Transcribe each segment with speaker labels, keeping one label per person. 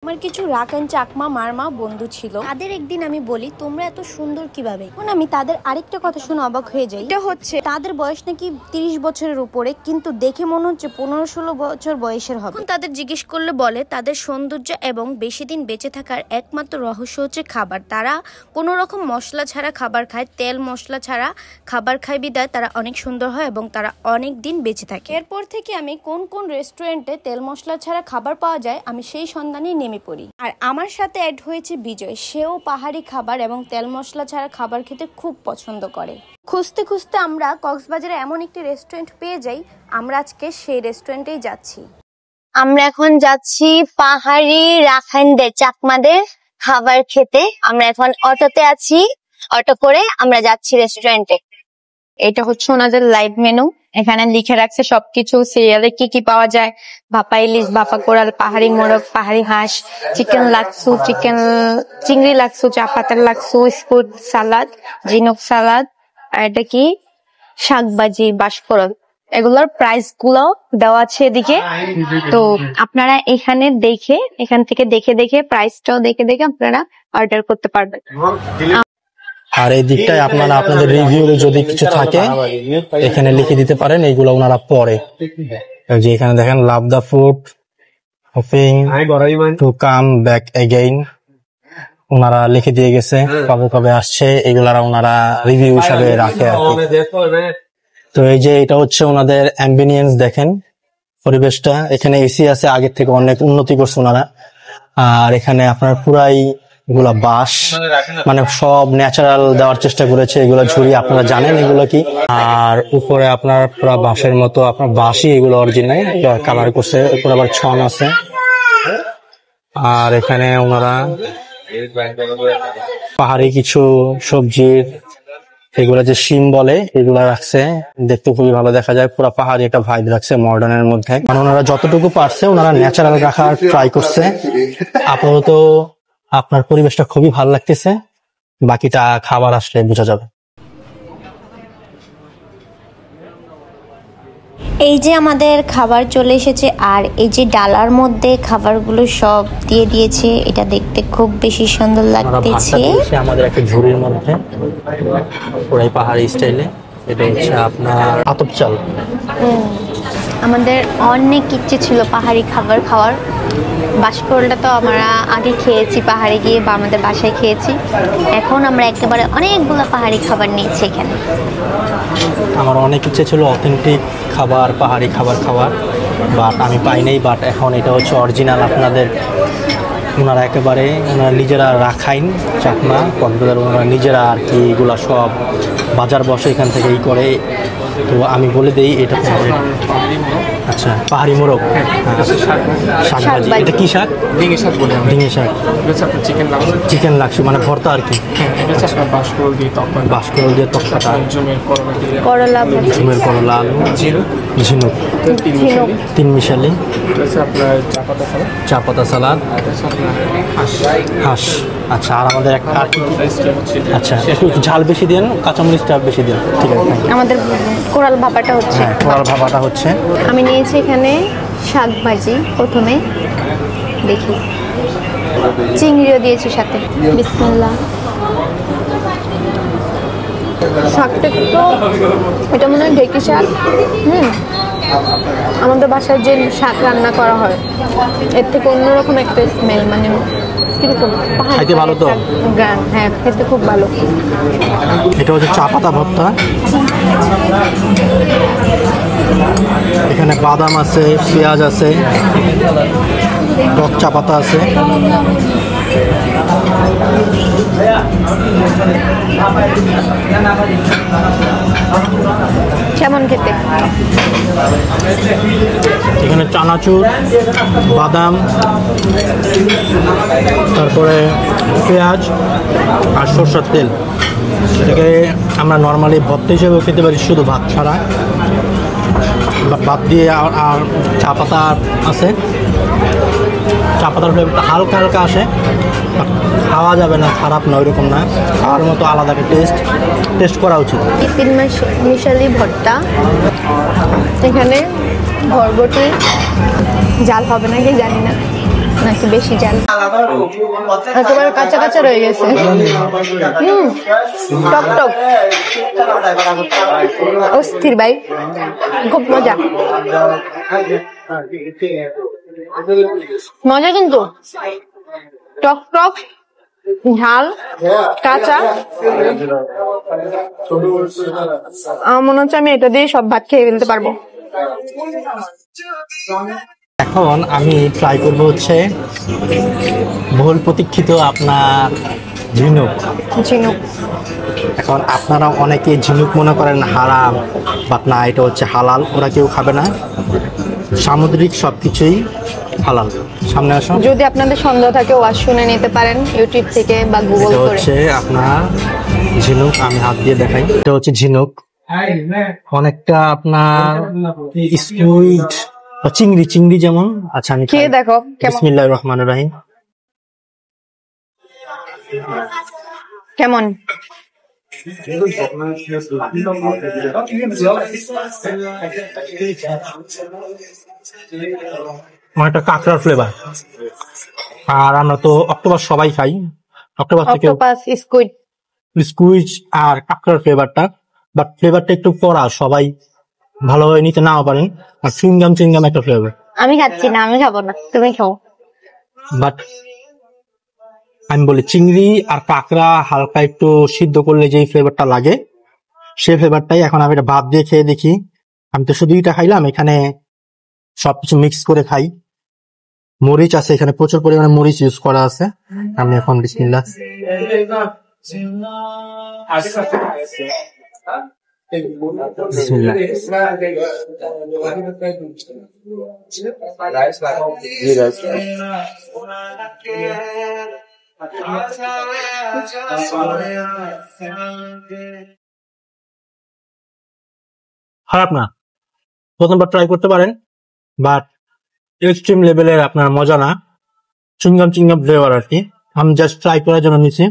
Speaker 1: আমার কিছু রাখাইন চাকমা মারমা বন্ধু ছিল। তাদের একদিন আমি বলি তোমরা এত সুন্দর কিভাবে, এখন আমি তাদের আরেকটা কথা শুনে অবাক হয়ে যাই। এটা হচ্ছে তাদের বয়স নাকি 30 বছরের উপরে, কিন্তু দেখে মনে হচ্ছে 15-16 বছর বয়সের হবে। তাদের জিজ্ঞেস করলে বলে তাদের সৌন্দর্য এবং বেশি দিন বেঁচে থাকার একমাত্র রহস্য হচ্ছে খাবার। তারা কোনো রকম মশলা ছাড়া খাবার খায়, তেল মশলা ছাড়া খাবার খায়, বিদায় তারা অনেক সুন্দর হয় এবং তারা অনেক দিন বেঁচে থাকে। এরপর থেকে আমি কোন কোন রেস্টুরেন্টে তেল মশলা ছাড়া খাবার পাওয়া যায় আমি সেই সন্ধানে নেমে পড়ি। আর আমার সাথে অ্যাড হয়েছে বিজয়, সেও পাহাড়ি খাবার এবং তেল মশলা ছাড়া খাবার খেতে খুব পছন্দ করে। খুঁজতে খুঁজতে আমরা কক্সবাজারে এমন একটি রেস্টুরেন্ট পেয়ে যাই। আমরা আজকে সেই রেস্টুরেন্টেই যাচ্ছি।
Speaker 2: আমরা এখন যাচ্ছি পাহাড়ি রাখাইনদের চাকমাদের খাবার খেতে। আমরা এখন অটোতে আছি, অটো করে আমরা যাচ্ছি রেস্টুরেন্টে।
Speaker 3: এটা হচ্ছে ওনাদের লাইভ মেনু, এখানে লিখে রাখছে সবকিছু, সিরিয়ালে কি কি পাওয়া যায়। ভাপা ইলিশ, ভাপা কোরাল, পাহাড়ি মোরগ, পাহাড়ি হাঁস, চিকেন লাক্সু, চিংড়ি লাক্সু, চা পাতার লাক্সু, স্কুট সালাদ, ঝিনুক সালাদ, আর এটা কি শাকভাজি, বাঁশফোড়ন। এগুলোর প্রাইস গুলো দেওয়া আছে এদিকে। তো আপনারা এখান থেকে দেখে প্রাইসটাও দেখে আপনারা অর্ডার করতে পারবেন।
Speaker 4: আর এই দিকটায় আপনারা আপনাদের রিভিউ যদি কিছু থাকে এখানে লিখে দিতে পারেন, এইগুলো ওনারা পড়ে। যে এখানে দেখেন, love the food, hoping to come back again, ওনারা লিখে দিয়ে গেছে কবে কবে আসছে, এগুলারা ওনারা রিভিউ হিসাবে রাখে আর কি। তো এই যে এটা হচ্ছে ওনাদের অ্যাম্বিনিয়েন্স, দেখেন পরিবেশটা, এখানে এসি আছে, আগের থেকে অনেক উন্নতি করছে ওনারা। আর এখানে আপনার পুরাই এগুলা বাঁশ, মানে সব ন্যাচারাল দেওয়ার চেষ্টা করেছে। এগুলো ঝুড়ি আপনারা জানেন এগুলো কি। আর উপরে আপনার পুরো বাঁশের মতো আপনার বাঁশই এগুলো অরিজিনাল কালার করছে, উপরে আবার ছন আছে। আর এখানে ওনারা পাহাড়ি কিছু সবজির, এগুলা যে শিম বলে, এগুলা রাখছে, দেখতে খুবই ভালো দেখা যায়। পুরো পাহাড়ি একটা ভাইব রাখছে মডার্নের মধ্যে। মানে ওনারা যতটুকু পারছে ওনারা ন্যাচারাল রাখার ট্রাই করছে। আপাতত আপনার পরিবেশটা খুবই ভালো লাগতেছে, বাকিটা খাবার আসলে বোঝা যাবে।
Speaker 1: এই যে আমাদের খাবার চলে এসেছে, আর এই যে ডালার মধ্যে খাবারগুলো সব দিয়ে দিয়েছে, এটা দেখতে খুব বেশি সুন্দর লাগতেছে।
Speaker 4: আমাদের একটা ঝুড়ির মধ্যে পুরাই পাহাড়ি স্টাইলে, এটা হচ্ছে আপনার আতপ চাল।
Speaker 1: আমাদের অনেক ইচ্ছে ছিল পাহাড়ি খাবার খাওয়ার। বাঁশফোড়নটা তো আমরা আগে খেয়েছি পাহাড়ে গিয়ে, বা আমাদের বাসায় খেয়েছি। এখন আমরা একেবারে অনেকগুলো পাহাড়ি খাবার নিয়েছি এখানে।
Speaker 4: আমার অনেক ইচ্ছে ছিল অথেন্টিক খাবার, পাহাড়ি খাবার খাওয়ার, বাট আমি পাই নাই। বাট এখন এটা হচ্ছে অরিজিনাল আপনাদের, ওনারা একেবারে ওনারা নিজেরা রাখাইন চাকমা কক্সবাজার, ওনারা নিজেরা আর কি এগুলা সব বাজার বসে এখান থেকে এই করে। তো আমি বলে দিই এটা আচ্ছা পাহাড়ি মোরগ, শাকভাজি। এটা কি শাক? ডিঙি শাক বলে। ডিঙি শাক, চিকেন লাক্সু মানে ভর্তা আর কি। বাঁশকরল দিয়ে তক্তাটা,
Speaker 1: করলা,
Speaker 4: ঝুমের করলা, আলু, ঝিনুক, তিন মিশালি, চা পাতা সালাদ, হাঁস। আচ্ছা, আর আমাদের একটা আচ্ছা একটু ঝাল বেশি দেন, কাঁচামরিচটা বেশি দেন। ঠিক আছে,
Speaker 1: আমাদের কোরাল ভাপাটা হচ্ছে।
Speaker 4: হ্যাঁ, কোরাল ভাপাটা হচ্ছে।
Speaker 1: আমি নিয়েছি এখানে শাকভাজি, প্রথমে দেখি চিংড়িও দিয়েছি সাথে। বিসমিল্লাহ। শাকটা একটু, এটা মনে হয় ঢেঁকি শাক। আমাদের বাসায় যে শাক রান্না করা হয় এর থেকে অন্যরকম একটা স্মেল, মানে কিরকম
Speaker 4: খাইতে ভালো তো।
Speaker 1: হ্যাঁ, খেতে খুব ভালো।
Speaker 4: এটা হচ্ছে চা পাতা ভর্তা, এখানে বাদাম আছে, পেঁয়াজ আছে, টক চা পাতা আছে।
Speaker 1: কেমন খেতে?
Speaker 4: এখানে চানাচুর, বাদাম, তারপরে পেঁয়াজ আর সরষের তেল। এটাকে আমরা নর্মালি ভর্তা হিসেবেও খেতে পারি, শুধু ভাত ছাড়া। ভাত দিয়ে আর চা পাতা আছে, চা পাতার ফ্লেভারটা হালকা হালকা আসে, খাওয়া যাবে না, খারাপ না, ওইরকম না, খাওয়ার মতো আলাদা একটা টেস্ট করা উচিত।
Speaker 1: তিন মিশালি ভর্তা, এখানে বরবটি, জাল হবে নাকি জানি না,
Speaker 3: নাকি বেশি জাল? একেবারে কাঁচা কাঁচা রয়ে গেছে। টক টক, অস্থির ভাই, খুব মজা মজা কিন্তু টক টক, ঝাল, কাঁচা। আমার মনে হচ্ছে আমি এটা দিয়ে সব ভাত খেয়ে ফেলতে পারবো।
Speaker 4: এখন আমি ট্রাই করবো হচ্ছে বহুল প্রতীক্ষিত আপনার ঝিনুক।
Speaker 3: ঝিনুক,
Speaker 4: এখন আপনারা অনেকে ঝিনুক মনে করেন হারাম, বাট না, এটা হচ্ছে হালাল, ওরা কেউ খাবে না। সামুদ্রিক সবকিছুই হালাল। সামনে আসো।
Speaker 3: যদি আপনাদের সন্দেহ থাকে ওয়াজ শুনে নিতে পারেন ইউটিউব থেকে বা গুগল
Speaker 4: এটা
Speaker 3: করে।
Speaker 4: হচ্ছে আপনার ঝিনুক, আমি হাত দিয়ে দেখাই। এটা হচ্ছে ঝিনুক, অনেকটা আপনার স্কুইড বা চিংড়ি, চিংড়ি যেমন। আচ্ছা আমি
Speaker 3: খেয়ে দেখো কেমন,
Speaker 4: বিসমিল্লাহির রহমানির রহিম।
Speaker 3: কেমন?
Speaker 4: একটা কাঁকড়ার ফ্লেভার। আর আমরা তো অক্টোপাস সবাই খাই, অক্টোপাস থেকে
Speaker 3: অক্টোপাস, স্কুইড,
Speaker 4: স্কুইজ আর কাঁকড়ার ফ্লেভারটা, বাট ফ্লেভারটা একটু কড়া, সবাই ভালোভাবে নিতে নাও পারেন। আর চুইংগাম চুইংগাম একটা ফ্লেভার।
Speaker 2: আমি খাচ্ছি না, আমি খাবো না, তুমি খাও।
Speaker 4: বাট আমি বলি চিংড়ি আর কাঁকড়া হালকা একটু সিদ্ধ করলে যে ফ্লেভারটা লাগে, সেই ফ্লেভারটাই। এখন আমি এটা ভাত দিয়ে খেয়ে দেখি। আমি তো শুধু এটা খাইলাম, এখানে সবকিছু মিক্স করে খাই। মরিচ আছে এখানে, প্রচুর পরিমাণে মরিচ ইউজ করা আছে। আমি এখন বিসমিল্লাহ। বিসমিল্লাহ। খারাপ না, প্রথমবার ট্রাই করতে পারেন, বাট এক্সট্রিম লেভেলের আপনার মজা না। চুইংগাম চুইংগাম ফ্লেভার আর কি। আমি জাস্ট ট্রাই করার জন্য নিছি।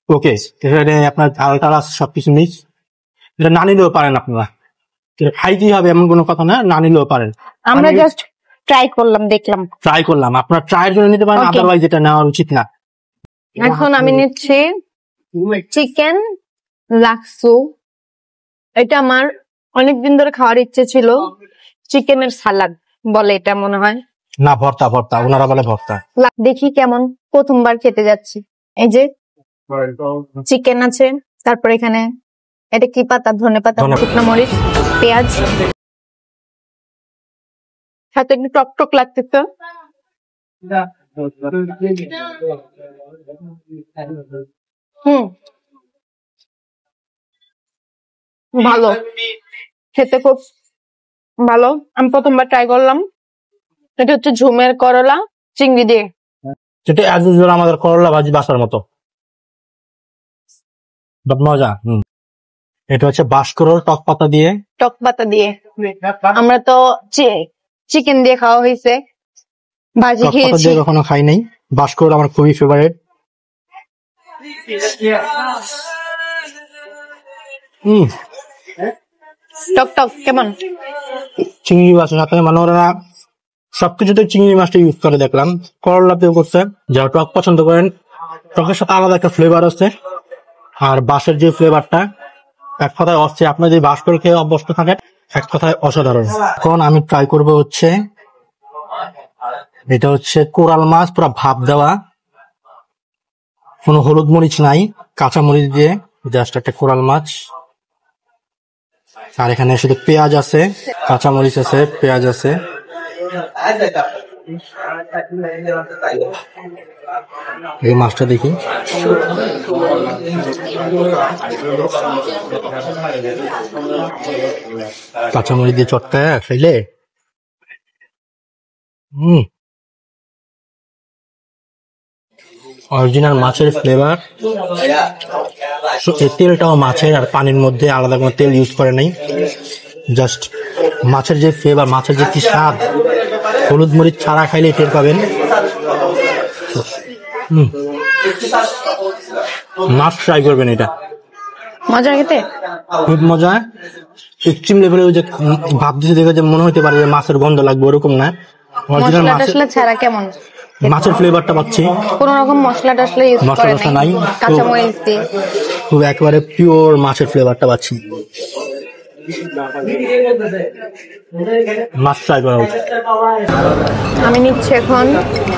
Speaker 4: ওকে, এখানে আপনার ঝাল টাল আছে, সবকিছু মিক্স। এটা না নিলেও পারেন আপনারা, এটা খাইতেই হবে এমন কোনো কথা না, না নিলেও পারেন।
Speaker 3: আমরা জাস্ট ট্রাই করলাম, দেখলাম,
Speaker 4: ট্রাই করলাম, আপনার ট্রাইয়ের জন্য নিতে পারেন,
Speaker 3: Okay.
Speaker 4: আদারওয়াইজ এটা নেওয়া উচিত না।
Speaker 3: এখন আমি নিচ্ছি চিকেন লাক্সু। এটা আমার অনেকদিন ধরে খাওয়ার ইচ্ছে ছিল। চিকেনের সালাদ বলে এটা মনে হয়,
Speaker 4: না ভর্তা, ভর্তা ওনারা বলে ভর্তা।
Speaker 3: দেখি কেমন, প্রথমবার খেতে যাচ্ছি। এই যে চিকেন আছে, তারপর এখানে এটা কি পাতা, ধনে পাতা, শুকনো মরিচ, পেঁয়াজ, সাথে একটু টক টক লাগতেছে। ভালো, খেতে খুব ভালো। আমি প্রথমবার ট্রাই করলাম। এটা হচ্ছে ঝুমের করলা চিংড়ি দিয়ে।
Speaker 4: যেটা অ্যাজ ইউজুয়াল আমাদের করলা ভাজি বাসার মতো, বাট মজা। এটা হচ্ছে বাঁশকরল টক পাতা দিয়ে।
Speaker 3: টক পাতা দিয়ে, আমরা তো চিকেন দিয়ে খাওয়া হয়েছে, ভাজি
Speaker 4: টক পাতা
Speaker 3: খেয়েছি।
Speaker 4: দিয়ে কখনো খাই নাই। বাঁশকরল আমার খুবই ফেভারিট।
Speaker 3: টক টক কেমন?
Speaker 4: চিংড়ি মাছের সাথে মানে ওরা সবকিছুতে চিংড়ি মাছটা ইউজ করে দেখলাম, করলাতেও করছে। যারা টক পছন্দ করেন, টকের সাথে আলাদা একটা ফ্লেভার আছে। আর বাঁশের যে ফ্লেভারটা, এক কথায় অস্থির। আপনি যদি বাঁশকরল খেয়ে অভ্যস্ত থাকেন, এক কথায় অসাধারণ। এখন আমি ট্রাই করব হচ্ছে, এটা হচ্ছে কোরাল মাছ, পুরো ভাপ দেওয়া, কোনো হলুদ মরিচ নাই, কাঁচা মরিচ দিয়ে জাস্ট একটা কোরাল মাছ। আর এখানে শুধু পেঁয়াজ আছে, কাঁচা মরিচ আছে, পেঁয়াজ আছে। এই মাছটা দেখি। কাঁচামরিচ দিয়ে চটকায় খাইলে অরিজিনাল মাছের ফ্লেভার। তেলটাও মাছের, আর পানির মধ্যে আলাদা কোনো তেল ইউজ করে নাই। জাস্ট মাছের যে ফ্লেভার, মাছের যে কি স্বাদ, হলুদ মরিচ ছাড়া খাইলে টের পাবেন। মাছ ট্রাই করবেন, এটা
Speaker 3: মজা খেতে,
Speaker 4: খুব মজা। এক্সট্রিম লেভেলে ওই যে ভাব দিতে দেখে যে মনে হতে পারে যে মাছের গন্ধ লাগবে, ওরকম না। অরিজিনাল
Speaker 3: মশলা টশলা ছাড়া কেমন?
Speaker 4: মাছের ফ্লেভারটা পাচ্ছি,
Speaker 3: কোন রকম মশলা টশলা ইউজ
Speaker 4: মশলা
Speaker 3: করে
Speaker 4: টশলা
Speaker 3: নাই,
Speaker 4: নাই,
Speaker 3: কাঁচামরিচ দিয়ে।
Speaker 4: খুব একেবারে পিওর মাছের ফ্লেভারটা পাচ্ছি। মাছ ট্রাই করা উচিত।
Speaker 3: আমি নিচ্ছি এখন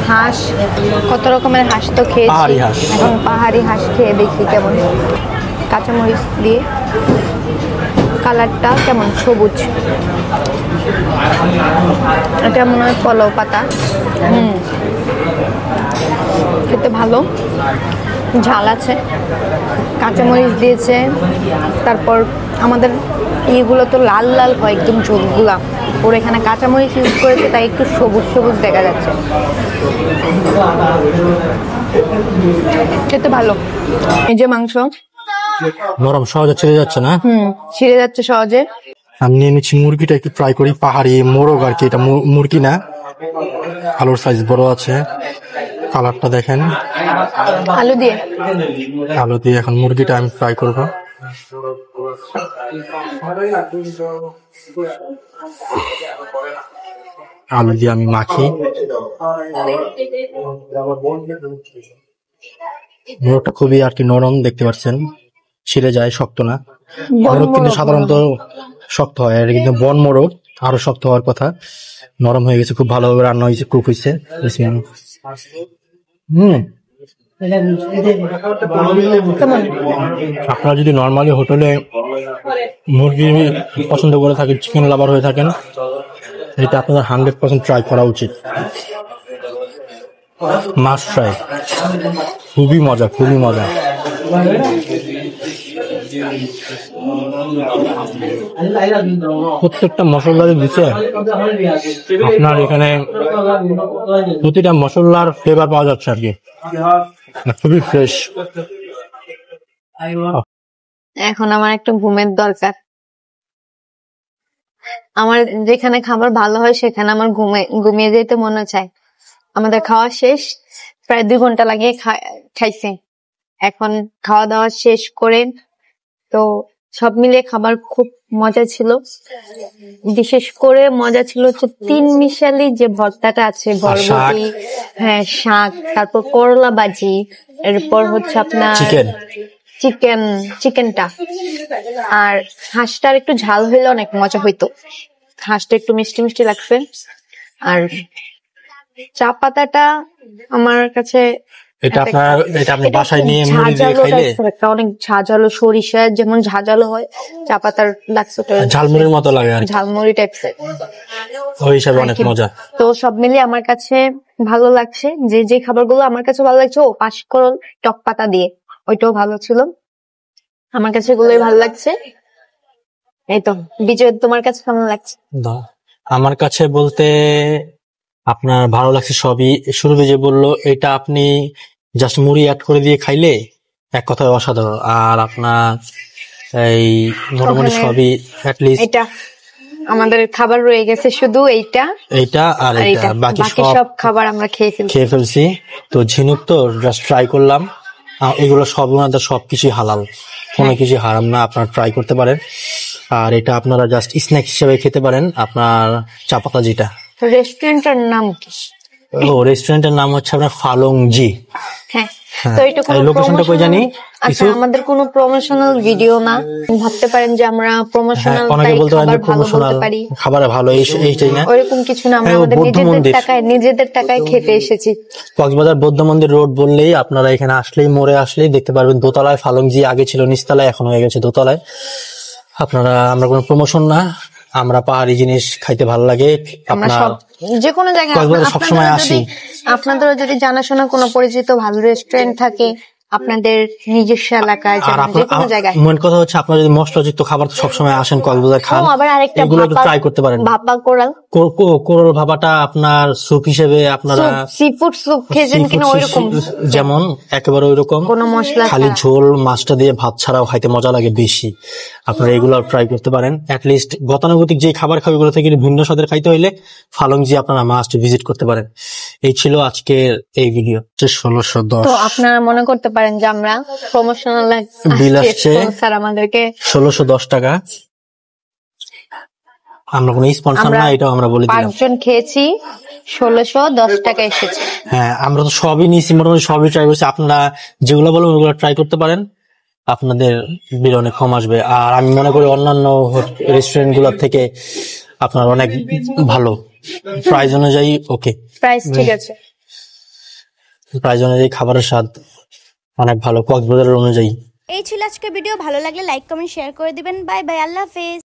Speaker 3: হাঁস, কত রকমের হাঁস তো খেয়েছি,
Speaker 4: পাহাড়ি হাঁস।
Speaker 3: এখন পাহাড়ি হাঁস খেয়ে দেখি কেমন। কাঁচামরিচ দিয়ে কালারটা কেমন, সবুজ, এটা মনে হয় পলাও পাতা। খেতে ভালো, ঝাল আছে, কাঁচামরিচ দিয়েছে। তারপর আমাদের এইগুলো তো লাল লাল হয় একদম ঝোলগুলা, ওর এখানে কাঁচামরিচ ইউজ করেছে তাই একটু সবুজ সবুজ দেখা যাচ্ছে। খেতে ভালো। এই যে মাংস
Speaker 4: নরম, সহজে ছেড়ে যাচ্ছে না।
Speaker 3: ছিঁড়ে যাচ্ছে সহজে।
Speaker 4: আমি নিয়ে নিচ্ছি মুরগিটা, একটু ট্রাই করি। পাহাড়ি মোরগ আর কি, এটা মুরগি না, আলুর সাইজ বড় আছে, কালারটা দেখেন।
Speaker 3: আলু দিয়ে
Speaker 4: এখন মুরগিটা আমি ফ্রাই করব। আলু দিয়ে আমি মাখি। মোরগটা খুবই আর কি নরম, দেখতে পাচ্ছেন, ছিঁড়ে যায়, শক্ত না। মোরগ কিন্তু সাধারণত শক্ত হয়, আর কিন্তু বন মোরগ আরো শক্ত হওয়ার কথা। নরম হয়ে গেছে, খুব ভালোভাবে রান্না হয়েছে, কুক হয়েছে। আপনারা যদি নর্মালি হোটেলে মুরগি পছন্দ করে থাকেন, চিকেন লাভার হয়ে থাকেন, এটা আপনাদের 100% ট্রাই করা উচিত। মাস্ট ট্রাই, খুবই মজা, খুবই মজা। প্রত্যেকটা মশলা দিচ্ছে আপনার এখানে, প্রতিটা মশলার ফ্লেভার পাওয়া যাচ্ছে আর কি, খুবই ফ্রেশ।
Speaker 3: এখন আমার একটু ঘুমের দরকার। আমার যেখানে খাবার ভালো হয় সেখানে আমার ঘুমিয়ে যেতে মনে চায়। আমাদের খাওয়া শেষ, প্রায় 2 ঘন্টা লাগিয়ে খাইছে। এখন খাওয়া দাওয়া শেষ করে তো সব মিলিয়ে খাবার খুব মজা ছিল। বিশেষ করে মজা ছিল হচ্ছে 3 মিশালি যে ভর্তাটা আছে, বরবটি, হ্যাঁ শাক, তারপর করলা ভাজি, এরপর হচ্ছে আপনার চিকেনটা, আর হাঁসটার একটু ঝাল হইলে অনেক মজা হইতো। হাঁসটা একটু মিষ্টি মিষ্টি লাগছে। আর চা পাতাটা আমার কাছে
Speaker 4: এটা আপনি বাসায় নিয়ে মুড়ি দিয়ে খাইলে
Speaker 3: অনেক ঝাঁঝালো, সরিষা যেমন ঝাঁঝালো হয়, চা পাতার লাগছে
Speaker 4: ঝালমুড়ির মতো লাগে,
Speaker 3: ঝালমুড়ি টাইপের,
Speaker 4: ওই হিসাবে অনেক মজা।
Speaker 3: তো সব মিলিয়ে আমার কাছে ভালো লাগছে। যে খাবারগুলো আমার কাছে ভালো লাগছে, ও পাঁচফোড়ন টক পাতা দিয়ে, ওইটাও ভালো ছিল। আমার কাছে এগুলোই ভালো লাগছে। এই তো বিজয়, তোমার কাছে কেমন লাগছে?
Speaker 4: আমার কাছে বলতে আপনার ভালো লাগছে সবই। শুরুতে যে বললো, এটা আপনি জাস্ট মুড়ি অ্যাড করে দিয়ে খাইলে এক কথায় অসাধারণ। আর আপনার এই মোটামুটি সবই অ্যাটলিস্ট,
Speaker 3: এটা আমাদের খাবার রয়ে গেছে শুধু এইটা
Speaker 4: আর এটা, বাকি
Speaker 3: সব খাবার আমরা খেয়ে
Speaker 4: ফেলছি। তো ঝিনুক তো জাস্ট ট্রাই করলাম, এগুলো সব ওনাদের সবকিছুই হালাল, কোনো কিছু হারাম না, আপনারা ট্রাই করতে পারেন। আর এটা আপনারা জাস্ট স্ন্যাক হিসেবে খেতে পারেন। আপনার চা পাতা যেটা,
Speaker 3: রেস্টুরেন্টের নাম কি?
Speaker 4: রেস্টুরেন্টের নাম হচ্ছে আপনার ফালংজি।
Speaker 3: হ্যাঁ, তো এটা কোনো
Speaker 4: লোকেশনটা কই জানি?
Speaker 3: আচ্ছা, আমাদের কোনো প্রমোশনাল ভিডিও না, ভাবতে পারেন যে আমরা প্রমোশনাল
Speaker 4: অনেকে বলতে পারেন প্রমোশনাল খাবার ভালো, এইটাই না,
Speaker 3: ওইরকম কিছু না। আমরা আমাদের নিজেদের টাকায় খেতে এসেছি।
Speaker 4: কক্সবাজার বৌদ্ধ মন্দির রোড বললেই আপনারা এখানে আসলেই, মোড়ে আসলেই দেখতে পারবেন দোতলায় ফালংজি। আগে ছিল নিচতলায়, এখন হয়ে গেছে দোতলায়। আপনারা, আমরা কোনো প্রমোশন না, আমরা পাহাড়ি জিনিস খাইতে ভালো লাগে। আপনার
Speaker 3: যে কোনো জায়গায়
Speaker 4: সবসময় আসি।
Speaker 3: আপনাদেরও যদি জানাশোনা কোনো পরিচিত ভালো রেস্টুরেন্ট থাকে আপনাদের নিজস্ব এলাকায়, যে কোনো জায়গায়,
Speaker 4: মেন কথা হচ্ছে আপনারা যদি মশলাযুক্ত খাবার তো সবসময় আসেন কক্সবাজার খান,
Speaker 3: আবার আরেকটা
Speaker 4: এগুলো একটু ট্রাই করতে পারেন।
Speaker 3: ভাপা কোরাল
Speaker 4: ভাপাটা আপনার স্যুপ হিসেবে, আপনারা
Speaker 3: সি ফুড স্যুপ খেয়েছেন কিনা, ওইরকম
Speaker 4: যেমন একেবারে ওইরকম
Speaker 3: কোনো মশলা
Speaker 4: খালি ঝোল মাছটা দিয়ে ভাত ছাড়াও খাইতে মজা লাগে বেশি। আপনারা এগুলো ট্রাই করতে পারেন। অ্যাটলিস্ট গতানুগতিক যে খাবার এগুলো থেকে ভিন্ন স্বাদের খাইতে হইলে ফালংজি আপনারা মাস্ট ভিজিট করতে পারেন। এই ছিল আজকের এই ভিডিও। 1610,
Speaker 3: তো আপনারা মনে করতে পারেন যে আমরা প্রমোশনাল
Speaker 4: বিল আসছে
Speaker 3: স্যার আমাদেরকে
Speaker 4: 1610 টাকা। আমরা কোনো স্পন্সর
Speaker 3: আমরা
Speaker 4: না, এটাও আমরা বলে দিলাম।
Speaker 3: 5 জন খেয়েছি, 1610 টাকা এসেছে।
Speaker 4: হ্যাঁ, আমরা তো সবই নিয়েছি, মোটামুটি সবই ট্রাই করছি। আপনারা যেগুলো বলবেন ওগুলো ট্রাই করতে পারেন, আপনাদের বিল অনেক কম আসবে। আর আমি মনে করি অন্যান্য রেস্টুরেন্ট গুলোর থেকে আপনার অনেক ভালো প্রাইস অনুযায়ী। ওকে,
Speaker 3: প্রাইস ঠিক আছে।
Speaker 4: প্রাইস অনুযায়ী খাবারের স্বাদ অনেক ভালো, কক্সবাজারের অনুযায়ী।
Speaker 1: এই ছিল আজকে ভিডিও। ভালো লাগলে লাইক কমেন্ট শেয়ার করে দিবেন। বাই বাই, আল্লাহ হাফেজ।